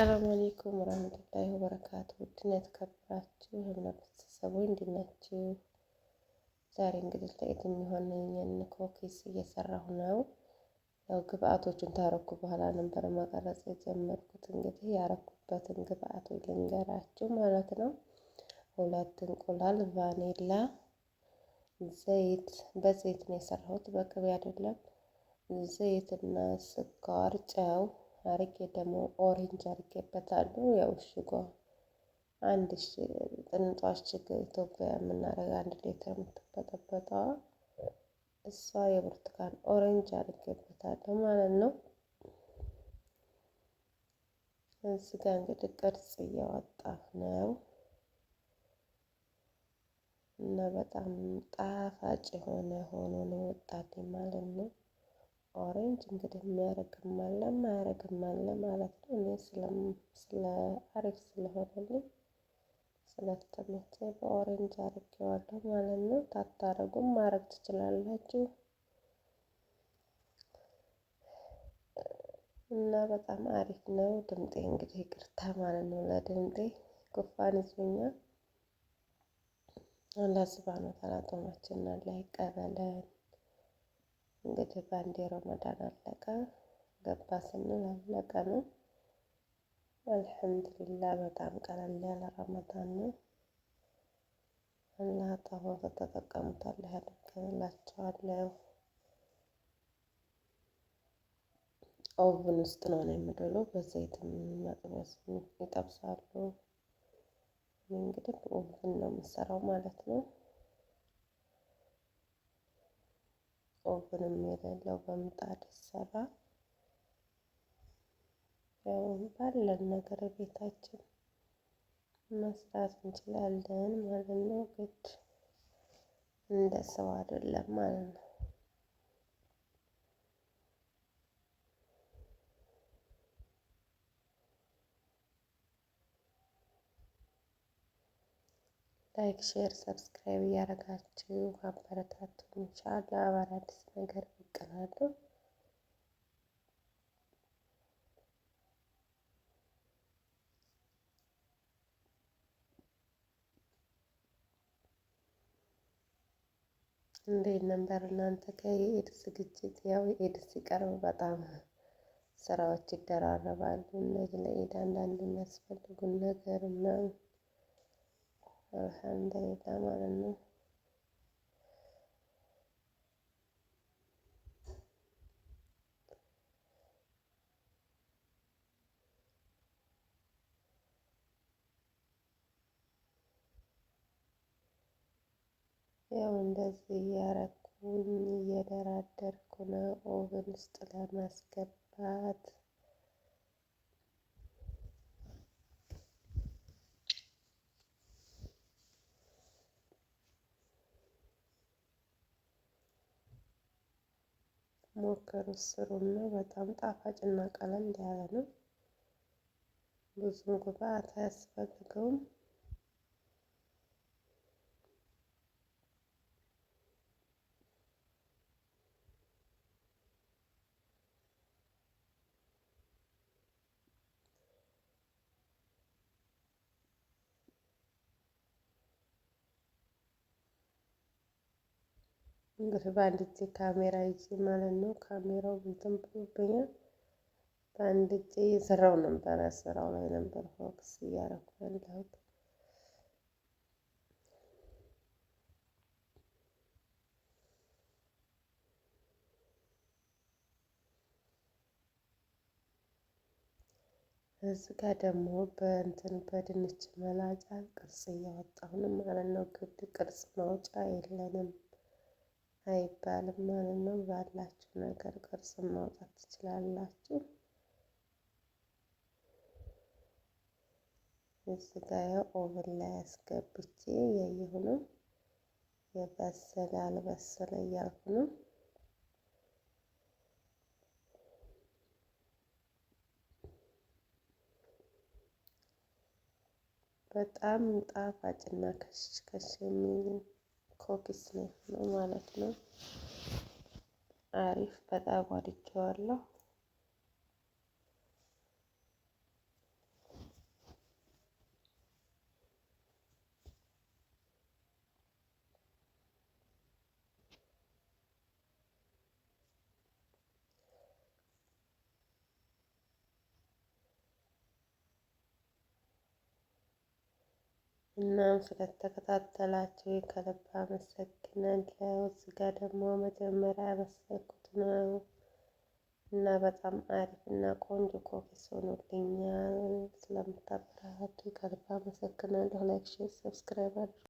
ሰላም አለይኩም ወራህመቱላሂ ወበረካቱ። ውድና የተከበራችሁ የእምነት ቤተሰቦች እንዴት ናችሁ? ዛሬ እንግዲህ ለኢድ የሚሆነኝን ኩኪስ እየሰራሁ ነው። ያው ግብአቶቹን ታረኩ በኋላ ነበር መቀረጽ የጀመርኩት። እንግዲህ ያረኩበትን ግብአቶች ልንገራችሁ ማለት ነው። 2 እንቁላል፣ ቫኒላ፣ ዘይት፣ በዘይት ነው የሰራሁት በቅቤ አይደለም። ዘይትና ስኳር፣ ጨው አርጌ ደግሞ ኦሬንጅ አርጌበታለሁ። ያው እሽጓ አንድ ጥንጧ እሽግ ኢትዮጵያ የምናደርግ 1 ሊትር የምትበጠበጠዋ እሷ የብርቱካን ኦሬንጅ አርጌበታለሁ ማለት ነው። እዚህ ጋር እንግዲህ ቅርጽ እያወጣ ነው እና በጣም ጣፋጭ የሆነ ሆኖ ነው የወጣልኝ ማለት ነው። ኦሬንጅ እንግዲህ የሚያረግም አለ የማያረግም አለ ማለት ነው። እኔ ስለ አሪፍ ስለሆነልኝ ስለተመቸ በኦሬንጅ አርጌዋለሁ ማለት ነው። ታታረጉም ማረግ ትችላላችሁ እና በጣም አሪፍ ነው። ድምጤ እንግዲህ ይቅርታ ማለት ነው ለድምጤ ጉንፋን ይዞኛል። አላህ ሱብሃነሁ ወተዓላ ጾማችንን አላህ ይቀበለን። እንግዲህ በአንዴ ረመዳን አለቀ ገባ ስንል አለቀ ነው። አልሐምዱሊላህ በጣም ቀለል ያለ ረመዳን ነው። አላህ ጣፋ ተጠቀሙት አላህ ያደርግላችኋለሁ። ኦቭን ውስጥ ነው የምደለው። በዘይትም መጥበስ ይጠብሳሉ። እንግዲህ በኦቭን ነው የምሰራው ማለት ነው። ኦቭንም የሌለው በምጣድ ይሰራል። ያው ባለን ነገር ቤታችን መስራት እንችላለን ማለት ነው። ግድ እንደ ሰው አይደለም ማለት ነው። ላይክ፣ ሼር፣ ሰብስክራይብ እያደረጋችሁ አበረታቱን። ኢንሻአላህ በአዲስ ነገር ብቅ እላለሁ። እንዴት ነበር እናንተ ጋር የኢድ ዝግጅት? ያው ኢድ ሲቀርብ በጣም ስራዎች ይደራረባሉ። እነዚህ ለኢድ አንዳንድ የሚያስፈልጉን ነገር ምናምን አልሐምዱሊላህ ማለት ነው። ያው እንደዚህ እያረኩኝ እየደራደርኩ ነው ኦቨን ውስጥ ለማስገባት። ሞክሩ ስሩና በጣም ጣፋጭና ቀለል ያለ ነው። ብዙም ግብአት አያስፈልገውም። እንግዲህ በአንድ እጄ ካሜራ ይዤ ማለት ነው። ካሜራው እንትን ብሎብኛል። በአንድ እጄ እየሰራው ነበረ፣ ስራው ላይ ነበር ፎከስ እያደረኩ ያለሁት። እዚህ ጋር ደግሞ በድንች መላጫ ቅርጽ እያወጣሁ ነው ማለት ነው። ግድ ቅርጽ ማውጫ የለንም አይባልም ማለት ነው። ባላችሁ ነገር ቅርጽ ማውጣት ትችላላችሁ። እዚህ ጋር ኦቨን ላይ አስገብቼ እያየሁ ነው። የበሰለ አልበሰለ እያልኩ ነው። በጣም ጣፋጭና ከሽ የሚል ኩኪስ ነው ማለት ነው። አሪፍ በጣም ወድጄዋለሁ። እናም ስለተከታተላችሁ ከልብ አመሰግናለሁ። እዚህ ጋር ደግሞ መጀመሪያ ያበሰልኩት ነው እና በጣም አሪፍ እና ቆንጆ ኮኪስ ሆኖልኛል። ስለምታበረታቱ ከልብ አመሰግናለሁ። ላይክ፣ ሼር፣ ሰብስክራይብ አድርጉ።